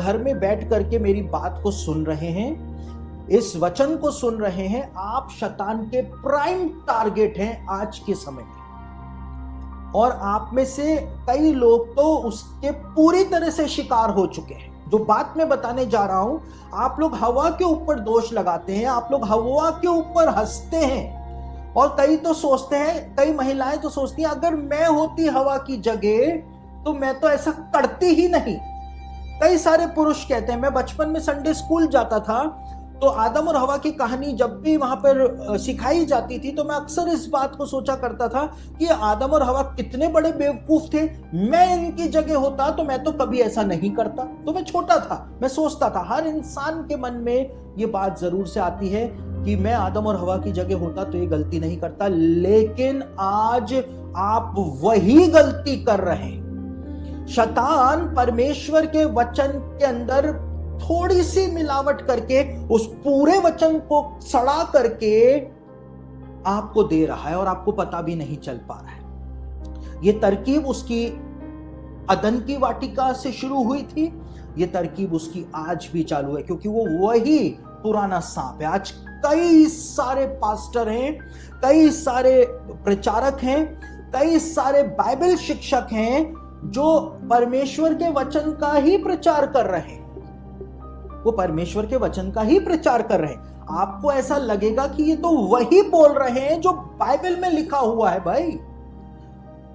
घर में बैठ करके मेरी बात को सुन रहे हैं, इस वचन को सुन रहे हैं, आप शैतान के प्राइम टारगेट हैं आज के समय में। और आप में से कई लोग तो उसके पूरी तरह से शिकार हो चुके हैं। जो बात मैं बताने जा रहा हूं, आप लोग हवा के ऊपर दोष लगाते हैं, आप लोग हवा के ऊपर हंसते हैं, और कई तो सोचते हैं, कई महिलाएं तो सोचती हैं अगर मैं होती हवा की जगह तो मैं तो ऐसा करती ही नहीं। कई सारे पुरुष कहते हैं, मैं बचपन में संडे स्कूल जाता था तो आदम और हवा की कहानी जब भी वहां पर सिखाई जाती थी तो मैं अक्सर इस बात को सोचा करता था कि आदम और हवा कितने बड़े बेवकूफ थे, मैं इनकी जगह होता तो मैं तो कभी ऐसा नहीं करता। तो मैं छोटा था, मैं सोचता था, हर इंसान के मन में ये बात जरूर से आती है कि मैं आदम और हवा की जगह होता तो ये गलती नहीं करता। लेकिन आज आप वही गलती कर रहे हैं। शैतान परमेश्वर के वचन के अंदर थोड़ी सी मिलावट करके उस पूरे वचन को सड़ा करके आपको दे रहा है और आपको पता भी नहीं चल पा रहा है। ये तरकीब उसकी अदन की वाटिका से शुरू हुई थी, ये तरकीब उसकी आज भी चालू है, क्योंकि वो वही पुराना सांप है। आज कई सारे पास्टर हैं, कई सारे प्रचारक हैं, कई सारे बाइबल शिक्षक हैं जो परमेश्वर के वचन का ही प्रचार कर रहे हैं, वो परमेश्वर के वचन का ही प्रचार कर रहे हैं। आपको ऐसा लगेगा कि ये तो वही बोल रहे हैं जो बाइबल में लिखा हुआ है भाई,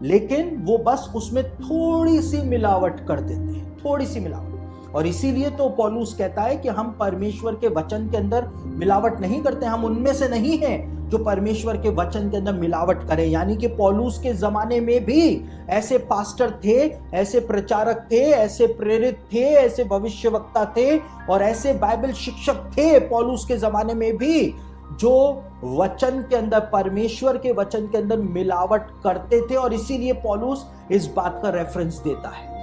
लेकिन वो बस उसमें थोड़ी सी मिलावट कर देते हैं, थोड़ी सी मिलावट। और इसीलिए तो पौलुस कहता है कि हम परमेश्वर के वचन के अंदर मिलावट नहीं करते, हम उनमें से नहीं हैं जो परमेश्वर के वचन के अंदर मिलावट करें। यानी कि पौलुस के जमाने में भी ऐसे पास्टर थे, ऐसे प्रचारक थे, ऐसे प्रेरित थे, ऐसे भविष्यवक्ता थे और ऐसे बाइबल शिक्षक थे पौलुस के जमाने में भी, जो वचन के अंदर, परमेश्वर के वचन के अंदर मिलावट करते थे। और इसीलिए पौलुस इस बात का रेफरेंस देता है।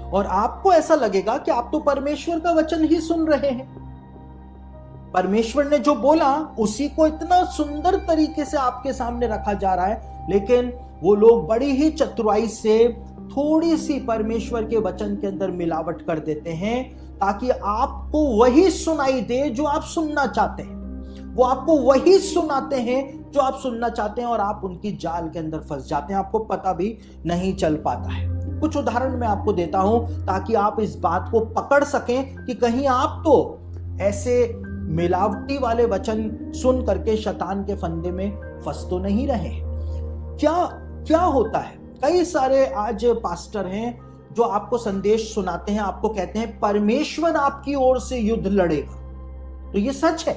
और आपको ऐसा लगेगा कि आप तो परमेश्वर का वचन ही सुन रहे हैं, परमेश्वर ने जो बोला उसी को इतना सुंदर तरीके से आपके सामने रखा जा रहा है, लेकिन वो लोग बड़ी ही चतुराई से थोड़ी सी परमेश्वर के वचन के अंदर मिलावट कर देते हैं ताकि आपको वही सुनाई दे जो आप सुनना चाहते हैं। वो आपको वही सुनाते हैं जो आप सुनना चाहते हैं और आप उनकी जाल के अंदर फंस जाते हैं, आपको पता भी नहीं चल पाता है। कुछ उदाहरण मैं आपको देता हूं ताकि आप इस बात को पकड़ सकें कि कहीं आप तो ऐसे मिलावटी वाले वचन सुन करके शैतान के फंदे में फंस तो नहीं रहे। क्या होता है, कई सारे आज पास्टर हैं जो आपको संदेश सुनाते हैं, आपको कहते हैं परमेश्वर आपकी ओर से युद्ध लड़ेगा। तो ये सच है,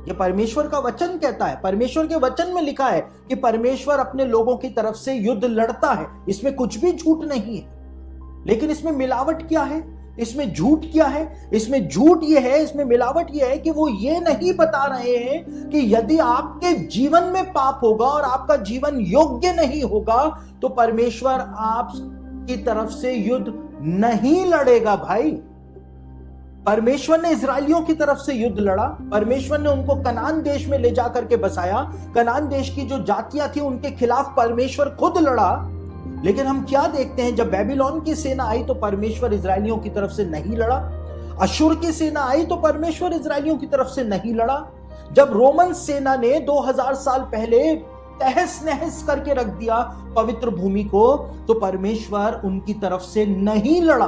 ये परमेश्वर का वचन कहता है, परमेश्वर के वचन में लिखा है कि परमेश्वर अपने लोगों की तरफ से युद्ध लड़ता है, इसमें कुछ भी झूठ नहीं है। लेकिन इसमें मिलावट क्या है, इसमें झूठ क्या है? इसमें झूठ ये है, इसमें मिलावट ये है कि वो ये नहीं बता रहे हैं कि यदि आपके जीवन में पाप होगा और आपका जीवन योग्य नहीं होगा तो परमेश्वर आपकी तरफ से युद्ध नहीं लड़ेगा। भाई, परमेश्वर ने इजराइलियों की तरफ से युद्ध लड़ा, परमेश्वर ने उनको कनान देश में ले जाकर के बसाया, कनान देश की जो जातियां थी उनके खिलाफ परमेश्वर खुद लड़ा। लेकिन हम क्या देखते हैं, जब बेबीलोन की सेना आई तो परमेश्वर इजराइलियों की तरफ से नहीं लड़ा, अशुर की सेना आई तो परमेश्वर इजराइलियों की तरफ से नहीं लड़ा, जब रोमन सेना ने 2000 साल पहले तहस नहस करके रख दिया पवित्र भूमि को तो परमेश्वर उनकी तरफ से नहीं लड़ा।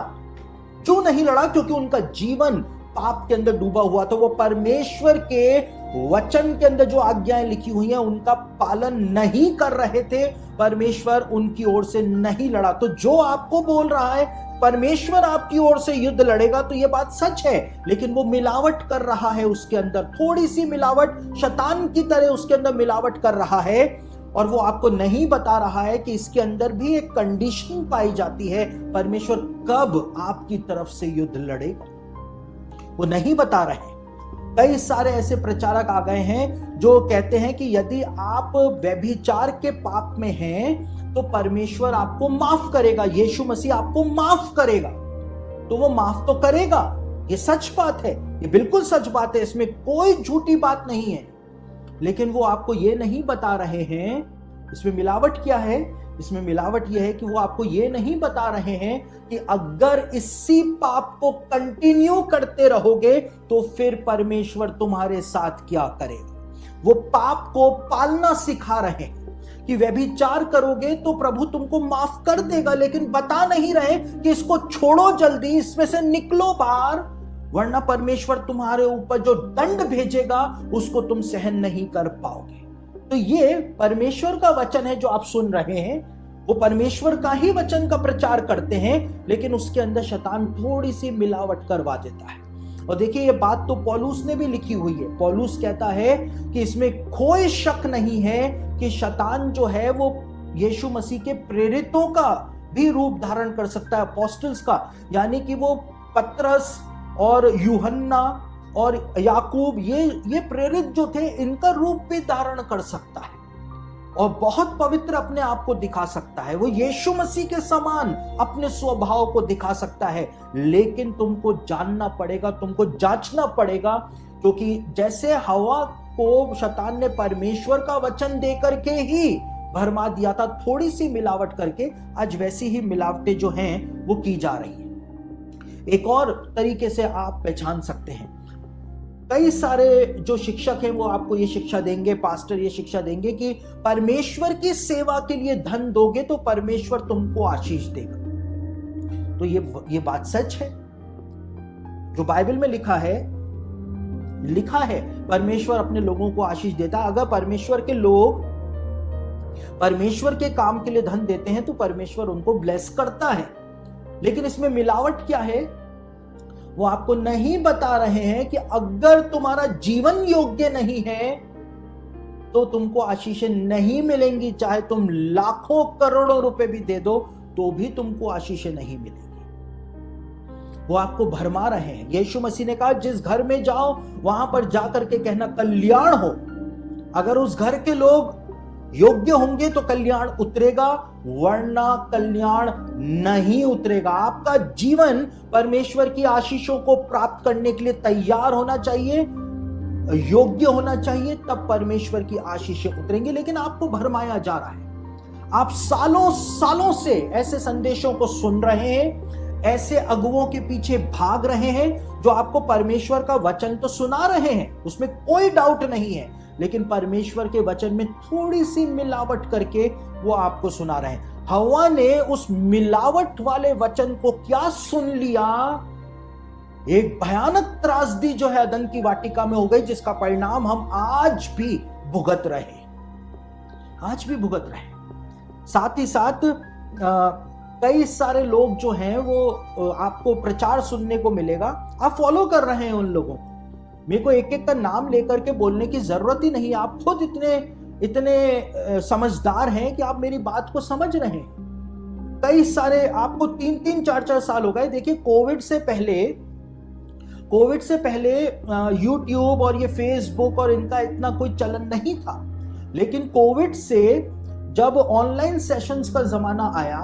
क्यों नहीं लड़ा? क्योंकि उनका जीवन पाप के अंदर डूबा हुआ था, वो परमेश्वर के वचन के अंदर जो आज्ञाएं लिखी हुई हैं उनका पालन नहीं कर रहे थे, परमेश्वर उनकी ओर से नहीं लड़ा। तो जो आपको बोल रहा है परमेश्वर आपकी ओर से युद्ध लड़ेगा, तो यह बात सच है, लेकिन वो मिलावट कर रहा है, उसके अंदर थोड़ी सी मिलावट, शैतान की तरह उसके अंदर मिलावट कर रहा है। और वो आपको नहीं बता रहा है कि इसके अंदर भी एक कंडीशन पाई जाती है, परमेश्वर कब आपकी तरफ से युद्ध लड़ेगा, वो नहीं बता रहे। कई सारे ऐसे प्रचारक आ गए हैं जो कहते हैं कि यदि आप व्यभिचार के पाप में हैं तो परमेश्वर आपको माफ करेगा, यीशु मसीह आपको माफ करेगा। तो वो माफ तो करेगा, ये सच बात है, ये बिल्कुल सच बात है, इसमें कोई झूठी बात नहीं है। लेकिन वो आपको ये नहीं बता रहे हैं, इसमें मिलावट क्या है इसमें मिलावट यह है कि वो आपको ये नहीं बता रहे हैं कि अगर इसी पाप को कंटिन्यू करते रहोगे तो फिर परमेश्वर तुम्हारे साथ क्या करेगा। वो पाप को पालना सिखा रहे हैं कि व्यभिचार करोगे तो प्रभु तुमको माफ कर देगा, लेकिन बता नहीं रहे कि इसको छोड़ो, जल्दी इसमें से निकलो बाहर, वरना परमेश्वर तुम्हारे ऊपर जो दंड भेजेगा उसको तुम सहन नहीं कर पाओगे। तो ये परमेश्वर का वचन है जो आप सुन रहे हैं, वो परमेश्वर का ही वचन का प्रचार करते हैं, लेकिन उसके अंदर शैतान थोड़ी सी मिलावट करवा देता है। और देखिए ये बात तो पौलुस ने भी लिखी हुई है। पौलुस कहता है कि इसमें कोई शक नहीं है कि शैतान जो है वो यीशु मसीह के प्रेरितों का भी रूप धारण कर सकता है, अपोस्टल्स का, यानी कि वो पतरस और यूहन्ना और याकूब ये प्रेरित जो थे इनका रूप भी धारण कर सकता है और बहुत पवित्र अपने आप को दिखा सकता है। वो यीशु मसीह के समान अपने स्वभाव को दिखा सकता है, लेकिन तुमको जानना पड़ेगा, तुमको जांचना पड़ेगा, क्योंकि जैसे हवा को शैतान ने परमेश्वर का वचन देकर के ही भरमा दिया था थोड़ी सी मिलावट करके, आज वैसी ही मिलावटें जो हैं वो की जा रही है। एक और तरीके से आप पहचान सकते हैं, कई सारे जो शिक्षक हैं वो आपको ये शिक्षा देंगे, पास्टर ये शिक्षा देंगे कि परमेश्वर की सेवा के लिए धन दोगे तो परमेश्वर तुमको आशीष देगा। तो ये बात सच है। जो बाइबल में लिखा है परमेश्वर अपने लोगों को आशीष देता है। अगर परमेश्वर के लोग परमेश्वर के काम के लिए धन देते हैं तो परमेश्वर उनको ब्लेस करता है, लेकिन इसमें मिलावट क्या है वो आपको नहीं बता रहे हैं कि अगर तुम्हारा जीवन योग्य नहीं है तो तुमको आशीषें नहीं मिलेंगी, चाहे तुम लाखों करोड़ों रुपए भी दे दो तो भी तुमको आशीषें नहीं मिलेंगी। वो आपको भरमा रहे हैं। यीशु मसीह ने कहा जिस घर में जाओ वहां पर जाकर के कहना कल्याण हो। अगर उस घर के लोग योग्य होंगे तो कल्याण उतरेगा, वरना कल्याण नहीं उतरेगा। आपका जीवन परमेश्वर की आशीषों को प्राप्त करने के लिए तैयार होना चाहिए, योग्य होना चाहिए, तब परमेश्वर की आशीषें उतरेंगी। लेकिन आपको भरमाया जा रहा है। आप सालों सालों से ऐसे संदेशों को सुन रहे हैं, ऐसे अगुवों के पीछे भाग रहे हैं जो आपको परमेश्वर का वचन तो सुना रहे हैं, उसमें कोई डाउट नहीं है, लेकिन परमेश्वर के वचन में थोड़ी सी मिलावट करके वो आपको सुना रहे हैं। हवा ने उस मिलावट वाले वचन को क्या सुन लिया, एक भयानक त्रासदी जो है अदन की वाटिका में हो गई, जिसका परिणाम हम आज भी भुगत रहे। साथ ही साथ कई सारे लोग जो हैं वो आपको प्रचार सुनने को मिलेगा, आप फॉलो कर रहे हैं उन लोगों को। मेरे को एक एक का नाम लेकर के बोलने की जरूरत ही नहीं, आप खुद इतने समझदार हैं कि आप मेरी बात को समझ रहे हैं। कई सारे आपको 3-3, 4-4 साल हो गए। देखिए कोविड से पहले यूट्यूब और ये फेसबुक और इनका इतना कोई चलन नहीं था, लेकिन कोविड से जब ऑनलाइन सेशंस का जमाना आया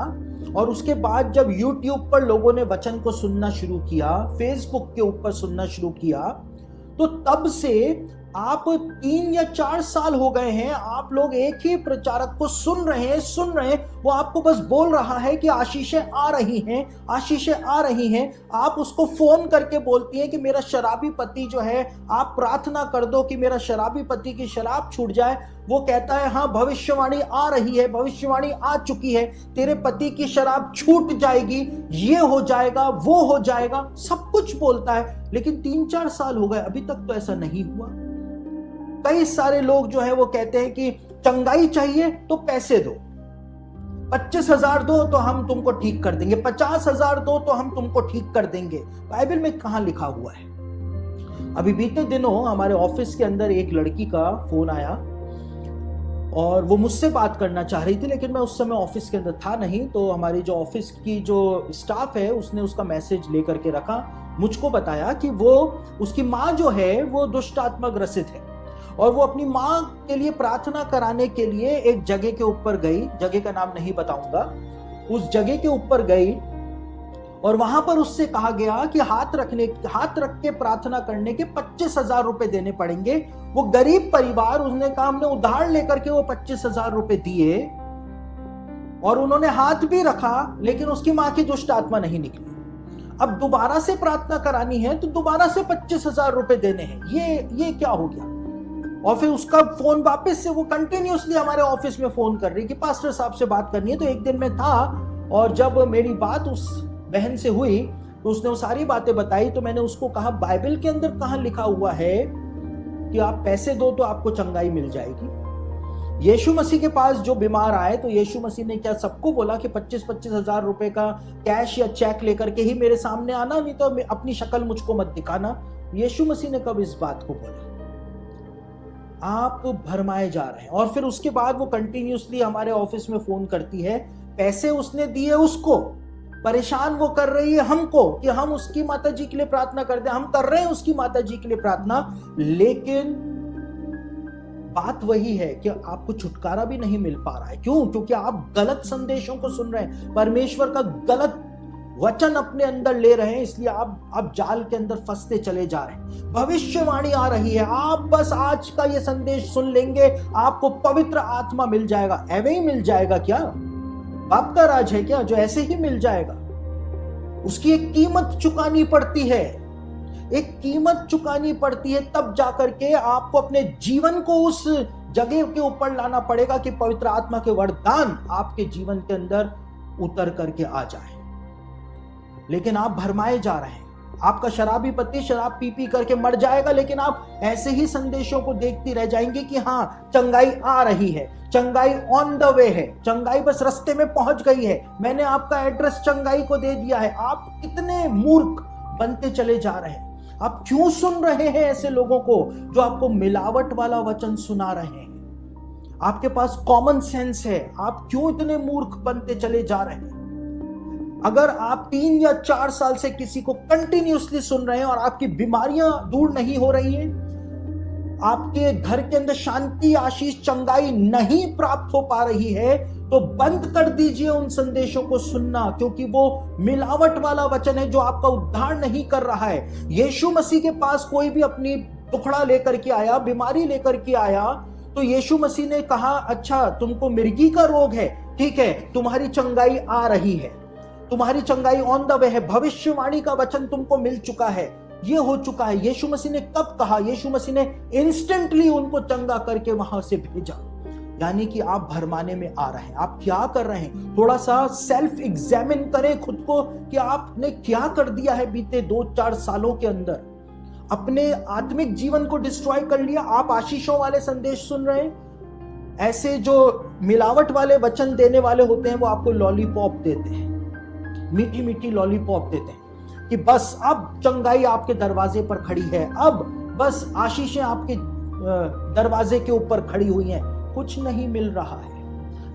और उसके बाद जब यूट्यूब पर लोगों ने वचन को सुनना शुरू किया, फेसबुक के ऊपर सुनना शुरू किया, तो तब से आप 3 या 4 साल हो गए हैं, आप लोग एक ही प्रचारक को सुन रहे हैं। वो आपको बस बोल रहा है कि आशीषें आ रही हैं। आप उसको फोन करके बोलती हैं कि मेरा शराबी पति जो है, आप प्रार्थना कर दो कि मेरा शराबी पति की शराब छूट जाए। वो कहता है हाँ भविष्यवाणी आ रही है, भविष्यवाणी आ चुकी है, तेरे पति की शराब छूट जाएगी, ये हो जाएगा, वो हो जाएगा, सब कुछ बोलता है। लेकिन 3-4 साल हो गए, अभी तक तो ऐसा नहीं हुआ। कई सारे लोग जो है वो कहते हैं कि चंगाई चाहिए तो पैसे दो, 25,000 दो तो हम तुमको ठीक कर देंगे, 50,000 दो तो हम तुमको ठीक कर देंगे। बाइबल में कहां लिखा हुआ है? अभी बीते दिनों हमारे ऑफिस के अंदर एक लड़की का फोन आया और वो मुझसे बात करना चाह रही थी, लेकिन मैं उस समय ऑफिस के अंदर था नहीं। तो हमारी जो ऑफिस की जो स्टाफ है उसने उसका मैसेज लेकर के रखा, मुझको बताया कि वो उसकी माँ जो है वो दुष्ट आत्मा ग्रसित है और वो अपनी माँ के लिए प्रार्थना कराने के लिए एक जगह के ऊपर गई, जगह का नाम नहीं बताऊंगा, उस जगह के ऊपर गई और वहां पर उससे कहा गया कि हाथ रख के प्रार्थना करने के 25,000 रुपए देने पड़ेंगे। वो गरीब परिवार, उसने कहा हमने उधार लेकर के वो 25,000 रुपए दिए और उन्होंने हाथ भी रखा, लेकिन उसकी मां की दुष्ट आत्मा नहीं निकली। अब दोबारा से प्रार्थना करानी है तो दोबारा से 25,000 रुपए देने हैं। ये क्या हो गया? और फिर उसका फोन वापस से वो कंटिन्यूअसली हमारे ऑफिस में फोन कर रही कि पास्टर साहब से बात करनी है। तो एक दिन मैं था और जब मेरी बात उस बहन से हुई तो उसने वो सारी बातें बताई। तो मैंने उसको कहा, बाइबल के अंदर कहां लिखा हुआ है कि आप पैसे दो तो आपको चंगाई मिल जाएगी? यीशु मसीह के पास जो बीमार आए तो यीशु मसीह ने क्या सबको बोला कि 25-25 हजार रुपए का कैश या चेक लेकर के ही मेरे सामने आना, नहीं तो अपनी शक्ल मुझको मत दिखाना? यीशु मसीह ने कब इस बात को बोला? आप भरमाए जा रहे हैं। और फिर उसके बाद वो कंटिन्यूअसली हमारे ऑफिस में फोन करती है। पैसे उसने दिए उसको, परेशान वो कर रही है हमको कि हम उसकी माता जी के लिए प्रार्थना करते हैं। हम कर रहे हैं उसकी माता जी के लिए प्रार्थना, लेकिन बात वही है कि आपको छुटकारा भी नहीं मिल पा रहा है। क्यों? क्योंकि आप गलत संदेशों को सुन रहे हैं, परमेश्वर का गलत वचन अपने अंदर ले रहे हैं, इसलिए आप जाल के अंदर फंसते चले जा रहे हैं। भविष्यवाणी आ रही है, आप बस आज का ये संदेश सुन लेंगे, आपको पवित्र आत्मा मिल जाएगा। ऐवे ही मिल जाएगा क्या? बाप का राज है क्या जो ऐसे ही मिल जाएगा? उसकी एक कीमत चुकानी पड़ती है, एक कीमत चुकानी पड़ती है, तब जाकर के आपको अपने जीवन को उस जगह के ऊपर लाना पड़ेगा कि पवित्र आत्मा के वरदान आपके जीवन के अंदर उतर करके आ जाए। लेकिन आप भरमाए जा रहे हैं। आपका शराबी पति शराब पी पी करके मर जाएगा, लेकिन आप ऐसे ही संदेशों को देखती रह जाएंगे कि हाँ चंगाई आ रही है, चंगाई ऑन द वे है, चंगाई बस रास्ते में पहुंच गई है, मैंने आपका एड्रेस चंगाई को दे दिया है। आप कितने मूर्ख बनते चले जा रहे हैं। आप क्यों सुन रहे हैं ऐसे लोगों को जो आपको मिलावट वाला वचन सुना रहे हैं? आपके पास कॉमन सेंस है, आप क्यों इतने मूर्ख बनते चले जा रहे हैं? अगर आप 3 या 4 साल से किसी को कंटिन्यूअसली सुन रहे हैं और आपकी बीमारियां दूर नहीं हो रही हैं, आपके घर के अंदर शांति, आशीष, चंगाई नहीं प्राप्त हो पा रही है, तो बंद कर दीजिए उन संदेशों को सुनना, क्योंकि वो मिलावट वाला वचन है जो आपका उद्धार नहीं कर रहा है। यीशु मसीह के पास कोई भी अपनी दुखड़ा लेकर के आया, बीमारी लेकर के आया, तो यीशु मसीह ने कहा, अच्छा तुमको मिर्गी का रोग है, ठीक है, तुम्हारी चंगाई आ रही है, तुम्हारी चंगाई ऑन द वे है, भविष्यवाणी का वचन तुमको मिल चुका है, ये हो चुका है। यीशु मसीह ने कब कहा? यीशु मसीह ने इंस्टेंटली उनको चंगा करके वहां से भेजा। यानी कि आप भरमाने में आ रहे हैं। आप क्या कर रहे हैं? थोड़ा सा सेल्फ एग्जामिन करें खुद को कि आपने क्या कर दिया है बीते 2-4 सालों के अंदर। अपने आत्मिक जीवन को डिस्ट्रॉय कर लिया। आप आशीषों वाले संदेश सुन रहे हैं। ऐसे जो मिलावट वाले वचन देने वाले होते हैं वो आपको लॉलीपॉप देते हैं, मीठी मीठी लॉलीपॉप देते हैं कि बस अब चंगाई आपके दरवाजे पर खड़ी है, अब बस आशीषें आपके दरवाजे के ऊपर खड़ी हुई हैं। कुछ नहीं मिल रहा है,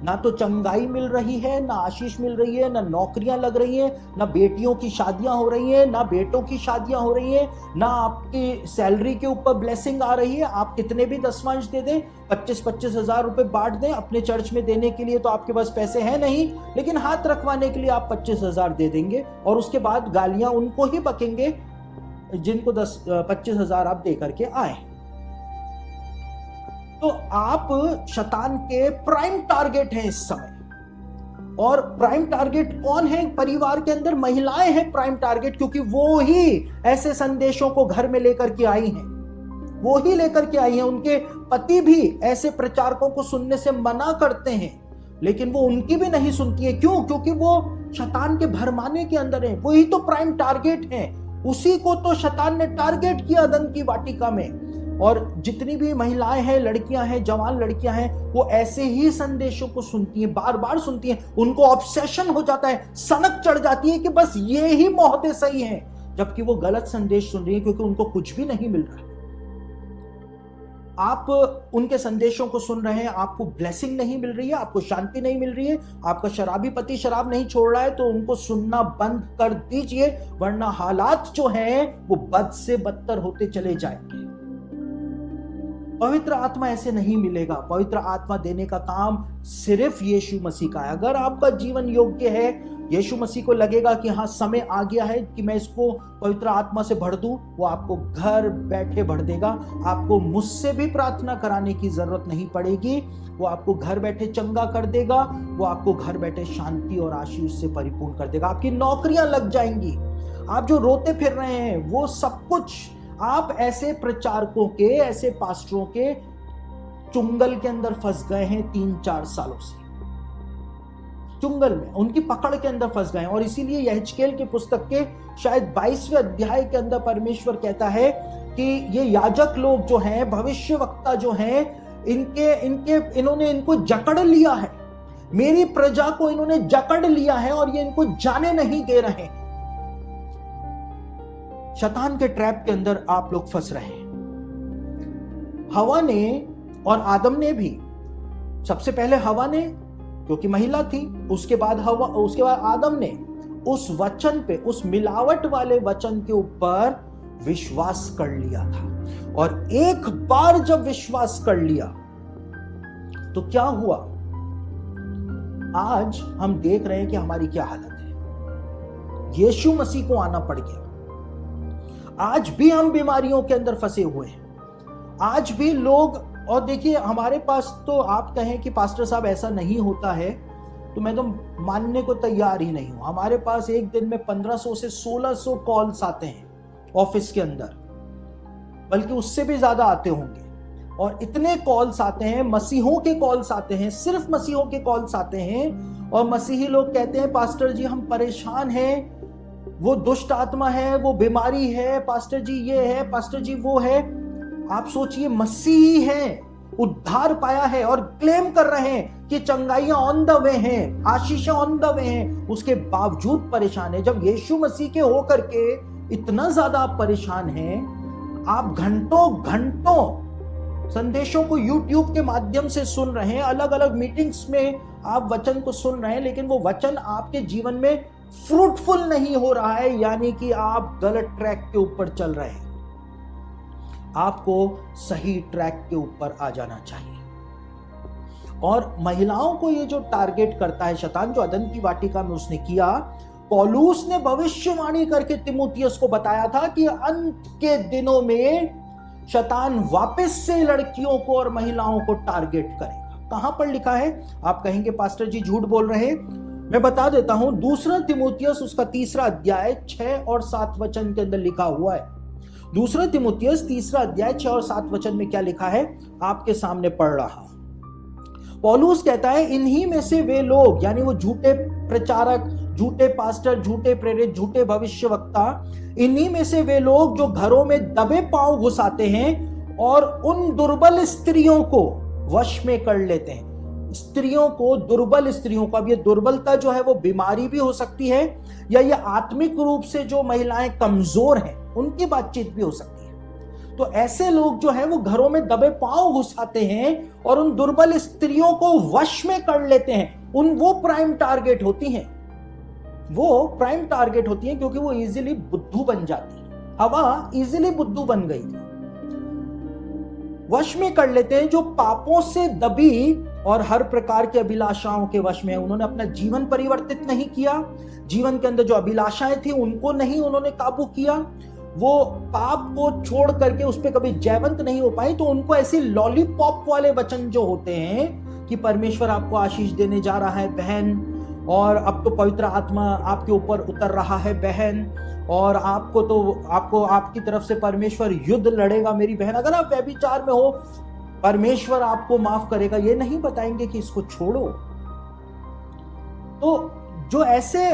ना तो चंगाई मिल रही है, ना आशीष मिल रही है, ना नौकरियां लग रही हैं, ना बेटियों की शादियां हो रही हैं, ना बेटों की शादियां हो रही हैं, ना आपकी सैलरी के ऊपर ब्लेसिंग आ रही है। आप कितने भी दशमांश दे दें, 25-25 हजार रुपए बांट दें अपने चर्च में देने के लिए, तो आपके पास पैसे हैं नहीं, लेकिन हाथ रखवाने के लिए आप 25,000 दे देंगे और उसके बाद गालियां उनको ही बकेंगे जिनको 25 हजार आप दे करके आए। तो आप शैतान के प्राइम टारगेट हैं इस समय। और प्राइम टारगेट कौन है? परिवार के अंदर महिलाएं हैं प्राइम टारगेट, क्योंकि वो ही ऐसे संदेशों को घर में लेकर के आई हैं, वो ही लेकर के आई हैं। उनके पति भी ऐसे प्रचारकों को सुनने से मना करते हैं, लेकिन वो उनकी भी नहीं सुनती है। क्यों? क्योंकि वो शैतान के भरमाने के अंदर है। वही तो प्राइम टारगेट है, उसी को तो शैतान ने टारगेट किया अदन की वाटिका में। और जितनी भी महिलाएं हैं, लड़कियां हैं, जवान लड़कियां हैं, वो ऐसे ही संदेशों को सुनती हैं, बार बार सुनती हैं। उनको ऑब्सेशन हो जाता है, सनक चढ़ जाती है कि बस ये ही मोहते सही हैं, जबकि वो गलत संदेश सुन रही है, क्योंकि उनको कुछ भी नहीं मिल रहा है। आप उनके संदेशों को सुन रहे हैं, आपको ब्लेसिंग नहीं मिल रही है, आपको शांति नहीं मिल रही है, आपका शराबी पति शराब नहीं छोड़ रहा है, तो उनको सुनना बंद कर दीजिए, वरना हालात जो हैं वो बद से बदतर होते चले जाएंगे। पवित्र आत्मा ऐसे नहीं मिलेगा। पवित्र आत्मा देने का काम सिर्फ यीशु मसीह का है। अगर आपका जीवन योग्य है यीशु मसीह को लगेगा कि हाँ समय आ गया है कि मैं इसको पवित्र आत्मा से भर दूं, वो आपको घर बैठे भर देगा। आपको मुझसे भी प्रार्थना कराने की जरूरत नहीं पड़ेगी, वो आपको घर बैठे चंगा कर देगा, वो आपको घर बैठे शांति और आशीष से परिपूर्ण कर देगा। आपकी नौकरियां लग जाएंगी। आप जो रोते फिर रहे हैं वो सब कुछ आप ऐसे प्रचारकों के, ऐसे पास्टरों के चुंगल के अंदर फंस गए हैं 3-4 सालों से, चुंगल में, उनकी पकड़ के अंदर फंस गए हैं। और इसीलिए यहेजकेल की पुस्तक के शायद 22वें अध्याय के अंदर परमेश्वर कहता है कि ये याजक लोग जो हैं, भविष्यवक्ता जो हैं, इन्होंने इनको जकड़ लिया है, मेरी प्रजा को इन्होंने जकड़ लिया है और ये इनको जाने नहीं दे रहे। शैतान के ट्रैप के अंदर आप लोग फंस रहे हैं। हवा ने और आदम ने भी, सबसे पहले हवा ने क्योंकि महिला थी, उसके बाद आदम ने उस वचन पे, उस मिलावट वाले वचन के ऊपर विश्वास कर लिया था। और एक बार जब विश्वास कर लिया तो क्या हुआ? आज हम देख रहे हैं कि हमारी क्या हालत है। यीशु मसीह को आना पड़ गया। आज भी हम बीमारियों के अंदर फंसे हुए हैं। आज भी लोग, और देखिए हमारे पास तो आप कहें कि पास्टर साहब ऐसा नहीं होता है तो मैं तो मानने को तैयार ही नहीं हूं। हमारे पास एक दिन में 1500 से 1600 कॉल्स आते हैं ऑफिस के अंदर, बल्कि उससे भी ज्यादा आते होंगे। और इतने कॉल्स आते हैं, मसीहों के कॉल्स आते हैं, सिर्फ मसीहों के कॉल्स आते हैं। और मसीही लोग कहते हैं पास्टर जी हम परेशान हैं, वो दुष्ट आत्मा है, वो बीमारी है, पास्टर जी ये है, पास्टर जी वो है। आप सोचिए, मसीही हैं, उद्धार पाया है और क्लेम कर रहे हैं कि चंगाइयां ऑन द वे हैं, आशीषें ऑन द वे हैं, उसके बावजूद परेशान है। जब यीशु मसीह के होकर के इतना ज्यादा आप परेशान हैं, आप घंटों घंटों संदेशों को YouTube के माध्यम से सुन रहे हैं, अलग अलग मीटिंग्स में आप वचन को सुन रहे हैं, लेकिन वो वचन आपके जीवन में फ्रूटफुल नहीं हो रहा है, यानी कि आप गलत ट्रैक के ऊपर चल रहे हैं। आपको सही ट्रैक के ऊपर आ जाना चाहिए। और महिलाओं को ये जो टारगेट करता है शैतान, जो अदन की वाटिका में उसने किया, पौलुस ने भविष्यवाणी करके तिमुथियुस को बताया था कि अंत के दिनों में शैतान वापस से लड़कियों को और महिलाओं को टारगेट करेगा। कहां पर लिखा है? आप कहेंगे पास्टर जी झूठ बोल रहे हैं, मैं बता देता हूं। 2 तिमुथियुस उसका 3 अध्याय 6 और 7 वचन के अंदर लिखा हुआ है। 2 तिमुथियुस 3 अध्याय 6 और 7 वचन में क्या लिखा है आपके सामने पढ़ रहा हूं। पौलुस कहता है इन्हीं में से वे लोग, यानी वो झूठे प्रचारक, झूठे पास्टर, झूठे प्रेरित, झूठे भविष्यवक्ता, इन्हीं में से वे लोग जो घरों में दबे पांव घुसाते हैं और उन दुर्बल स्त्रियों को वश में कर लेते हैं। स्त्रियों को, दुर्बल स्त्रियों को, अब ये दुर्बलता जो है वो बीमारी भी हो सकती है, या ये आत्मिक रूप से जो महिलाएं कमजोर हैं उनकी बातचीत भी हो सकती है। तो ऐसे लोग जो है वो घरों में दबे पांव घुसाते हैं और उन दुर्बल स्त्रियों को वश में कर लेते हैं। वो प्राइम टारगेट होती हैं, वो प्राइम टारगेट होती हैं क्योंकि वो इजीली बुद्धू बन जाती है। हवा इजीली बुद्धू बन गई थी। वश में कर लेते हैं जो पापों से दबी और हर प्रकार की अभिलाषाओं के वश में है। उन्होंने अपना जीवन परिवर्तित नहीं किया, जीवन के अंदर जो अभिलाषाएं थी उनको नहीं उन्होंने काबू किया, वो पाप को छोड़ करके उस पर कभी जयवंत नहीं हो पाई। तो उनको ऐसे लॉलीपॉप वाले वचन जो होते हैं कि परमेश्वर आपको आशीष देने जा रहा है बहन, और अब तो पवित्र आत्मा आपके ऊपर उतर रहा है बहन, और आपको आपकी तरफ से परमेश्वर युद्ध लड़ेगा मेरी बहन, अगर आप व्यभिचार में हो परमेश्वर आपको माफ करेगा, ये नहीं बताएंगे कि इसको छोड़ो। तो जो ऐसे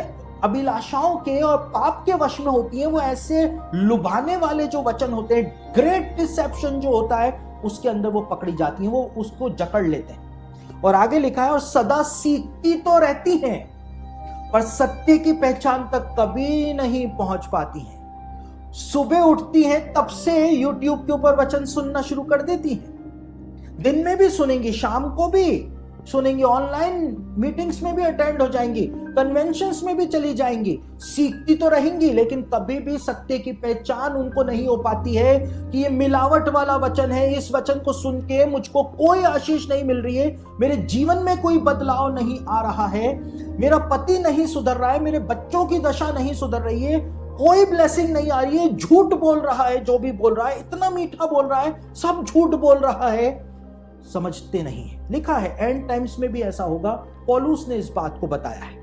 अभिलाषाओं के और पाप के वश में होती है, वो ऐसे लुभाने वाले जो वचन होते हैं, ग्रेट डिसेप्शन जो होता है, उसके अंदर वो पकड़ी जाती हैं, वो उसको जकड़ लेते हैं। और आगे लिखा है और सदा सीखती तो रहती हैं पर सत्य की पहचान तक कभी नहीं पहुंच पाती हैं। सुबह उठती हैं तब से YouTube के ऊपर वचन सुनना शुरू कर देती हैं, दिन में भी सुनेंगी, शाम को भी, सुनेंगी, ऑनलाइन मीटिंग्स में भी अटेंड हो जाएंगी, कन्वेंशंस में भी चली जाएंगी, सीखती तो रहेंगी, लेकिन कभी भी सत्य की पहचान उनको नहीं हो पाती है कि ये मिलावट वाला वचन है, इस वचन को सुन के मुझको कोई आशीष नहीं मिल रही है, मेरे जीवन में कोई बदलाव नहीं आ रहा है, मेरा पति नहीं सुधर रहा है, मेरे बच्चों की दशा नहीं सुधर रही है, कोई ब्लेसिंग नहीं आ रही है, झूठ बोल रहा है, जो भी बोल रहा है इतना मीठा बोल रहा है, सब झूठ बोल रहा है, समझते नहीं है। लिखा है एंड टाइम्स में भी ऐसा होगा, पौलुस ने इस बात को बताया है।